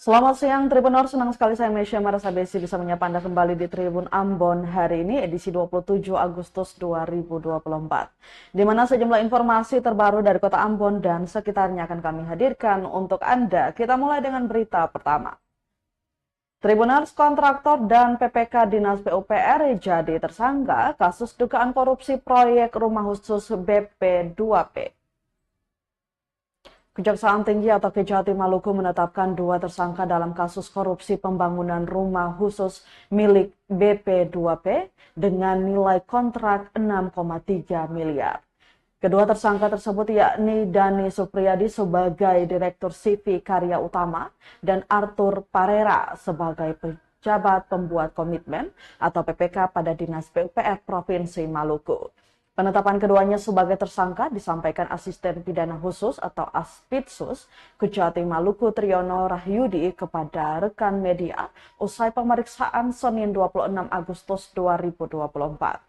Selamat siang Tribuners, senang sekali saya Mesya Marasabesi bisa menyapa Anda kembali di Tribun Ambon hari ini edisi 27 Agustus 2024. Di mana sejumlah informasi terbaru dari Kota Ambon dan sekitarnya akan kami hadirkan untuk Anda. Kita mulai dengan berita pertama. Tribuners, kontraktor dan PPK Dinas PUPR jadi tersangka kasus dugaan korupsi proyek rumah khusus BP2P. Kejaksaan Tinggi atau Kejati Maluku menetapkan 2 tersangka dalam kasus korupsi pembangunan rumah khusus milik BP2P dengan nilai kontrak 6,3 miliar. Kedua tersangka tersebut yakni Dani Supriyadi sebagai Direktur CV Karya Utama dan Arthur Parera sebagai pejabat pembuat komitmen atau PPK pada Dinas PUPR Provinsi Maluku. Penetapan keduanya sebagai tersangka disampaikan Asisten Pidana Khusus atau Aspitsus Kejati Maluku Triyono Rahyudi kepada rekan media usai pemeriksaan Senin 26 Agustus 2024.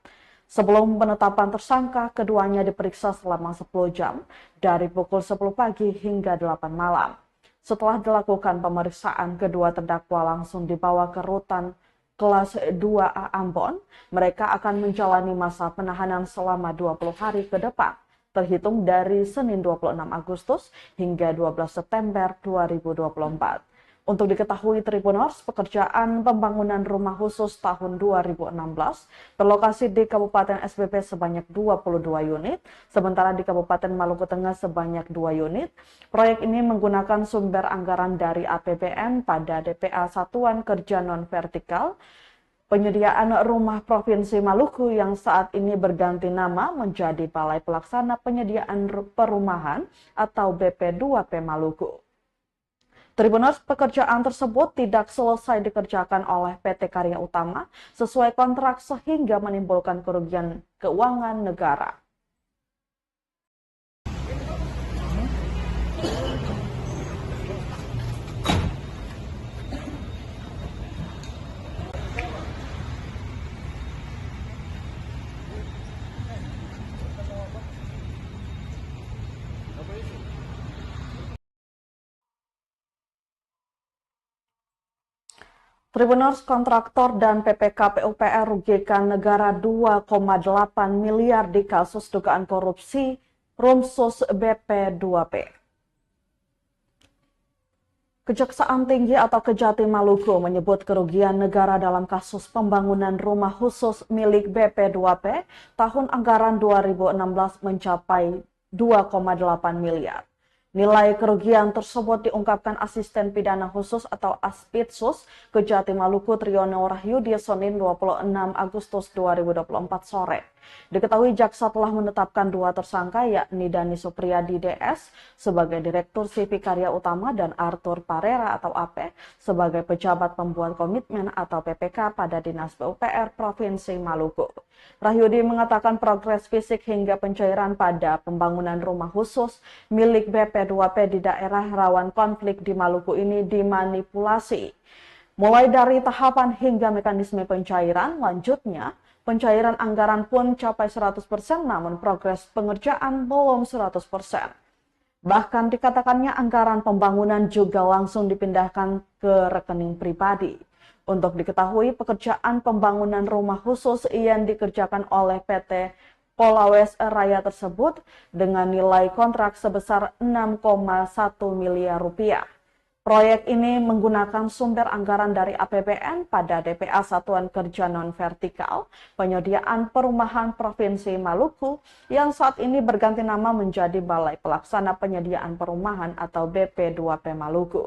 Sebelum penetapan tersangka, keduanya diperiksa selama 10 jam dari pukul 10 pagi hingga 8 malam. Setelah dilakukan pemeriksaan, kedua terdakwa langsung dibawa ke rutan kelas 2A Ambon. Mereka akan menjalani masa penahanan selama 20 hari ke depan, terhitung dari Senin 26 Agustus hingga 12 September 2024. Untuk diketahui Tribuners, pekerjaan pembangunan rumah khusus tahun 2016 berlokasi di Kabupaten SBP sebanyak 22 unit, sementara di Kabupaten Maluku Tengah sebanyak 2 unit. Proyek ini menggunakan sumber anggaran dari APBN pada DPA Satuan Kerja Non-Vertikal Penyediaan Rumah Provinsi Maluku yang saat ini berganti nama menjadi Balai Pelaksana Penyediaan Perumahan atau BP2P Maluku. Tribuners, pekerjaan tersebut tidak selesai dikerjakan oleh PT Karya Utama sesuai kontrak sehingga menimbulkan kerugian keuangan negara. Tribuners, kontraktor dan PPK PUPR rugikan negara 2,8 miliar di kasus dugaan korupsi Rumsus BP2P. Kejaksaan Tinggi atau Kejati Maluku menyebut kerugian negara dalam kasus pembangunan rumah khusus milik BP2P tahun anggaran 2016 mencapai 2,8 miliar. Nilai kerugian tersebut diungkapkan Asisten Pidana Khusus atau Aspitsus Kejati Maluku Triyono Rahyudi Senin 26 Agustus 2024 sore. Diketahui jaksa telah menetapkan 2 tersangka yakni Dani Supriyadi DS sebagai Direktur CV Karya Utama dan Arthur Parera atau AP sebagai pejabat pembuat komitmen atau PPK pada Dinas PUPR Provinsi Maluku. Rahyudi mengatakan progres fisik hingga pencairan pada pembangunan rumah khusus milik BP2P di daerah rawan konflik di Maluku ini dimanipulasi. Mulai dari tahapan hingga mekanisme pencairan, lanjutnya pencairan anggaran pun capai 100%, namun progres pengerjaan belum 100%. Bahkan dikatakannya anggaran pembangunan juga langsung dipindahkan ke rekening pribadi. Untuk diketahui, pekerjaan pembangunan rumah khusus yang dikerjakan oleh PT Polawes Raya tersebut dengan nilai kontrak sebesar 6,1 miliar rupiah. Proyek ini menggunakan sumber anggaran dari APBN pada DPA Satuan Kerja Non-Vertikal Penyediaan Perumahan Provinsi Maluku yang saat ini berganti nama menjadi Balai Pelaksana Penyediaan Perumahan atau BP2P Maluku.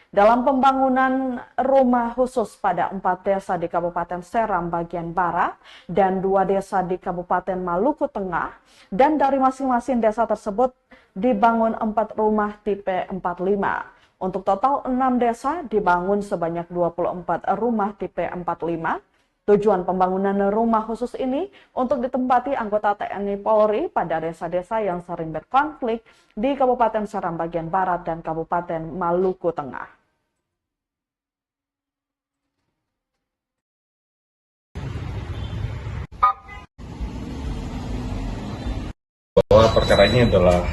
Dalam pembangunan rumah khusus pada 4 desa di Kabupaten Seram bagian barat dan 2 desa di Kabupaten Maluku Tengah, dan dari masing-masing desa tersebut dibangun 4 rumah tipe 45. Untuk total 6 desa dibangun sebanyak 24 rumah tipe 45. Tujuan pembangunan rumah khusus ini untuk ditempati anggota TNI Polri pada desa-desa yang sering berkonflik di Kabupaten Seram bagian barat dan Kabupaten Maluku Tengah. Bahwa perkara ini adalah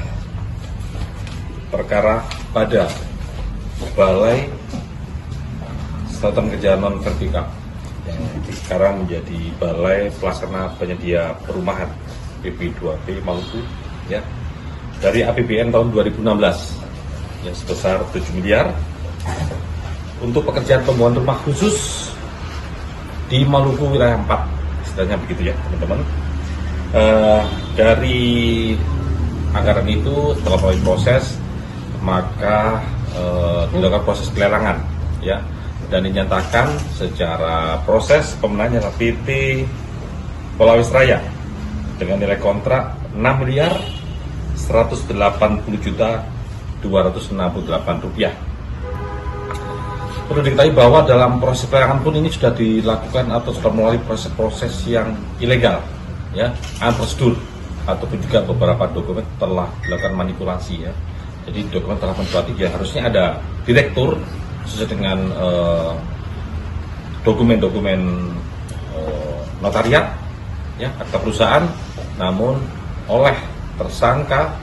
perkara pada Balai Satuan Kerja Non Vertikal yang sekarang menjadi Balai Pelaksana Penyedia Perumahan BP2P Maluku ya, dari APBN tahun 2016 yang sebesar 7 miliar untuk pekerjaan pembangunan rumah khusus di Maluku wilayah 4, istilahnya begitu ya teman-teman. Dari anggaran itu setelah melalui proses, maka dilakukan proses pelelangan ya, dan dinyatakan secara proses pemenangnya adalah PT Polawis Raya dengan nilai kontrak 6 miliar 180 juta 268 rupiah. Perlu diketahui bahwa dalam proses pelelangan pun ini sudah dilakukan atau sudah melalui proses-proses yang ilegal ya, prosedur, ataupun juga beberapa dokumen telah dilakukan manipulasi ya. Jadi dokumen telah manipulatif ya, harusnya ada direktur sesuai dengan dokumen-dokumen notariat ya, akta perusahaan, namun oleh tersangka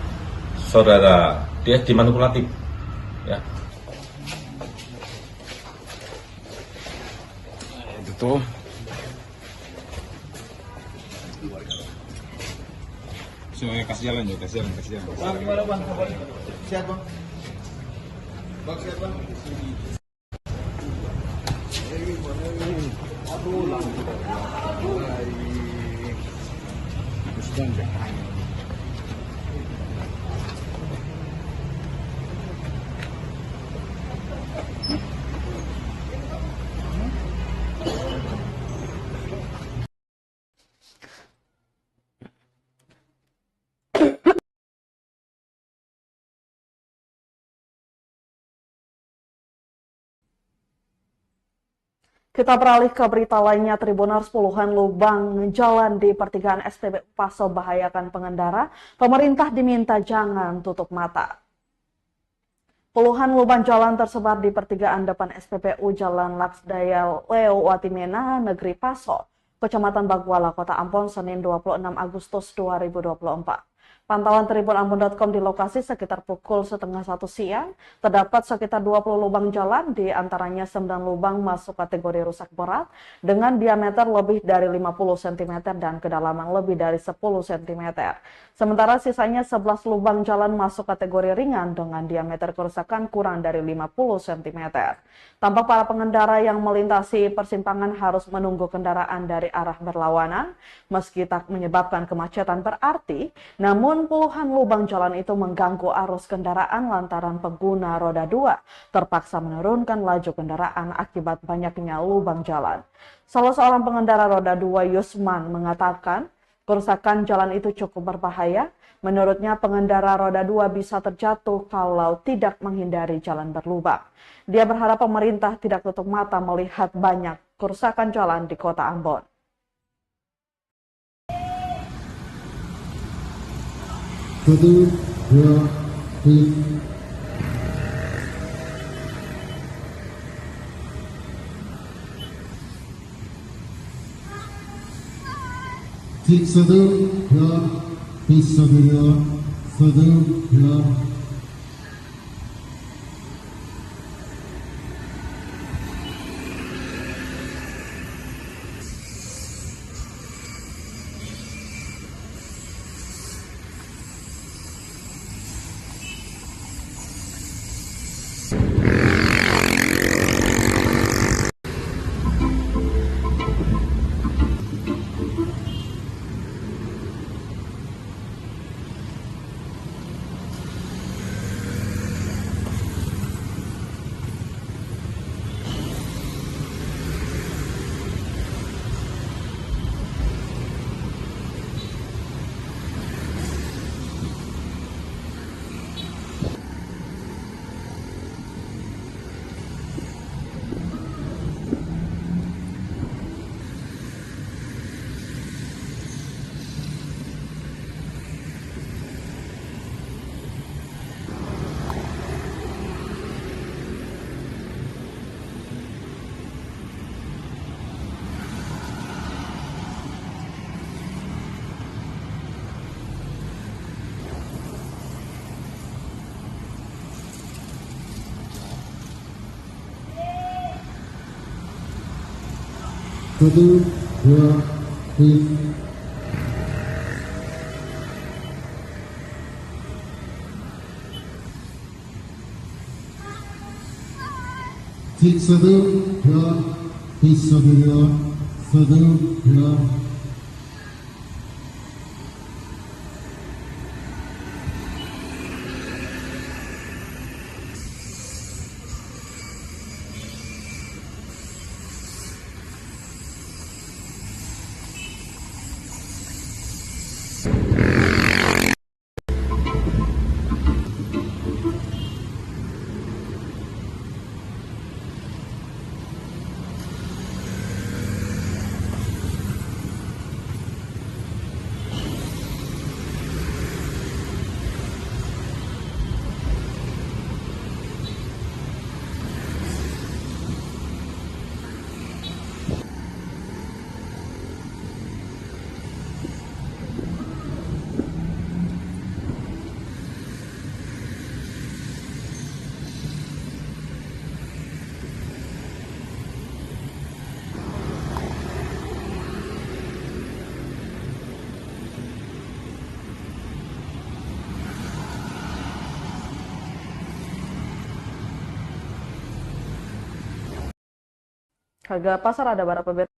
saudara dia dimanipulatif ya. Itu semuanya kasih jalan ya, kasih jalan. Bang, gimana bang? Siap bang? Bang, siap bang? Aduh, lampu. Kita beralih ke berita lainnya. Tribuners, puluhan lubang jalan di pertigaan SPBU Pasau bahayakan pengendara. Pemerintah diminta jangan tutup mata. Puluhan lubang jalan tersebar di pertigaan depan SPBU Jalan Laksdaya Leo Watimena, Negeri Pasau, Kecamatan Baguala, Kota Ambon, Senin 26 Agustus 2024. Pantauan tribunambon.com di lokasi sekitar pukul 12:30 siang, terdapat sekitar 20 lubang jalan, di antaranya 9 lubang masuk kategori rusak berat dengan diameter lebih dari 50 cm dan kedalaman lebih dari 10 cm. Sementara sisanya 11 lubang jalan masuk kategori ringan dengan diameter kerusakan kurang dari 50 cm. Tampak para pengendara yang melintasi persimpangan harus menunggu kendaraan dari arah berlawanan, meski tak menyebabkan kemacetan berarti, namun puluhan lubang jalan itu mengganggu arus kendaraan lantaran pengguna roda 2 terpaksa menurunkan laju kendaraan akibat banyaknya lubang jalan. Salah seorang pengendara roda 2, Yusman, mengatakan kerusakan jalan itu cukup berbahaya. Menurutnya pengendara roda 2 bisa terjatuh kalau tidak menghindari jalan berlubang. Dia berharap pemerintah tidak tutup mata melihat banyak kerusakan jalan di Kota Ambon. Satu, dua, tiga. Satu, dua, tiga, satu, dua. 1, 2, 3. Tik 1, 2, bisa 2, 1, 2. Harga pasar ada berapa, Bet?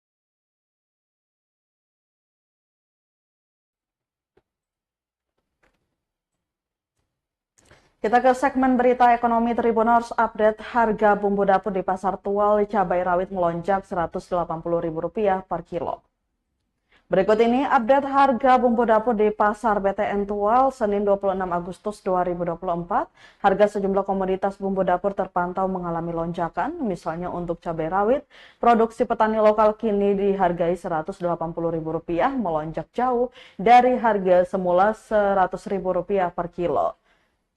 Kita ke segmen berita ekonomi Tribuners. Update harga bumbu dapur di Pasar Tual cabai rawit melonjak Rp180.000 per kilo. Berikut ini update harga bumbu dapur di Pasar BTN Tual Senin 26 Agustus 2024. Harga sejumlah komoditas bumbu dapur terpantau mengalami lonjakan. Misalnya untuk cabai rawit, produksi petani lokal kini dihargai Rp180.000, melonjak jauh dari harga semula Rp100.000 per kilo.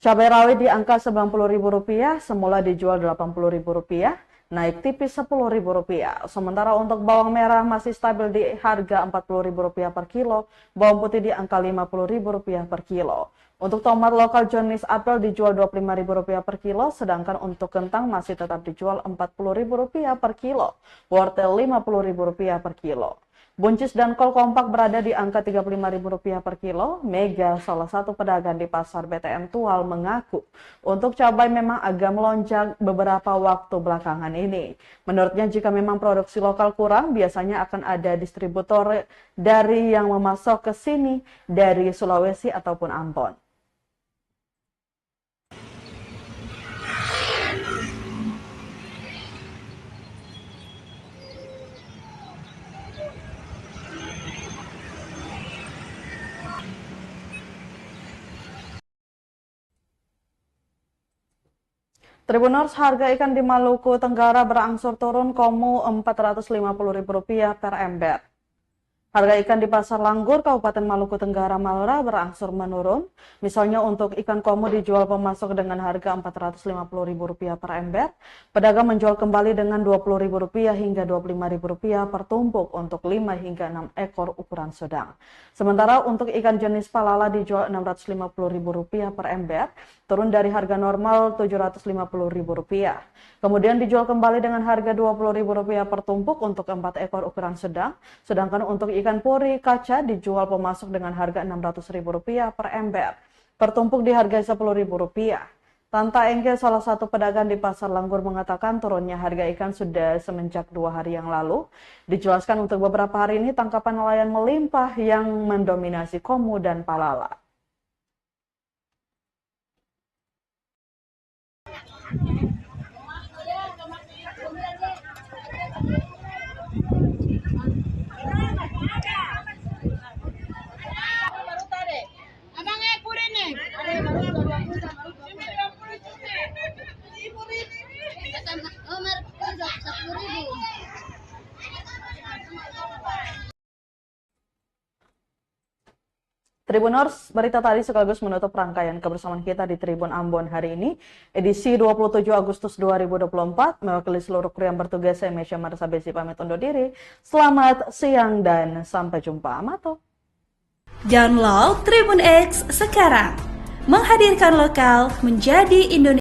Cabai rawit di angka Rp90.000, semula dijual Rp80.000, naik tipis Rp10.000. Sementara untuk bawang merah masih stabil di harga Rp40.000 per kilo, bawang putih di angka Rp50.000 per kilo. Untuk tomat lokal jenis apel dijual Rp25.000 per kilo, sedangkan untuk kentang masih tetap dijual Rp40.000 per kilo, wortel Rp50.000 per kilo. Buncis dan kol kompak berada di angka Rp35.000 per kilo. Mega, salah satu pedagang di Pasar BTN Tual, mengaku untuk cabai memang agak melonjak beberapa waktu belakangan ini. Menurutnya jika memang produksi lokal kurang, biasanya akan ada distributor dari yang memasok ke sini dari Sulawesi ataupun Ambon. Tribuners, harga ikan di Maluku Tenggara berangsur turun Rp450.000 per ember. Harga ikan di Pasar Langgur, Kabupaten Maluku Tenggara, Malra berangsur menurun. Misalnya untuk ikan komo dijual pemasok dengan harga Rp450.000 per ember. Pedagang menjual kembali dengan Rp20.000 hingga Rp25.000 per tumpuk untuk 5 hingga 6 ekor ukuran sedang. Sementara untuk ikan jenis palala dijual Rp650.000 per ember, turun dari harga normal Rp750.000. Kemudian dijual kembali dengan harga Rp20.000 per tumpuk untuk 4 ekor ukuran sedang. Sedangkan untuk ikan puri kaca dijual pemasok dengan harga Rp600.000 per ember. Per tumpuk dihargai Rp10.000. Tanta Engke, salah satu pedagang di Pasar Langgur, mengatakan turunnya harga ikan sudah semenjak 2 hari yang lalu. Dijelaskan untuk beberapa hari ini tangkapan nelayan melimpah yang mendominasi komu dan palala. Tribuners, berita tadi sekaligus menutup rangkaian kebersamaan kita di Tribun Ambon hari ini, edisi 27 Agustus 2024. Mewakili seluruh kru yang bertugas, saya Mesya Marsa Besi pamit undur diri. Selamat siang dan sampai jumpa. Mato. Download Tribun X sekarang, menghadirkan lokal menjadi Indonesia.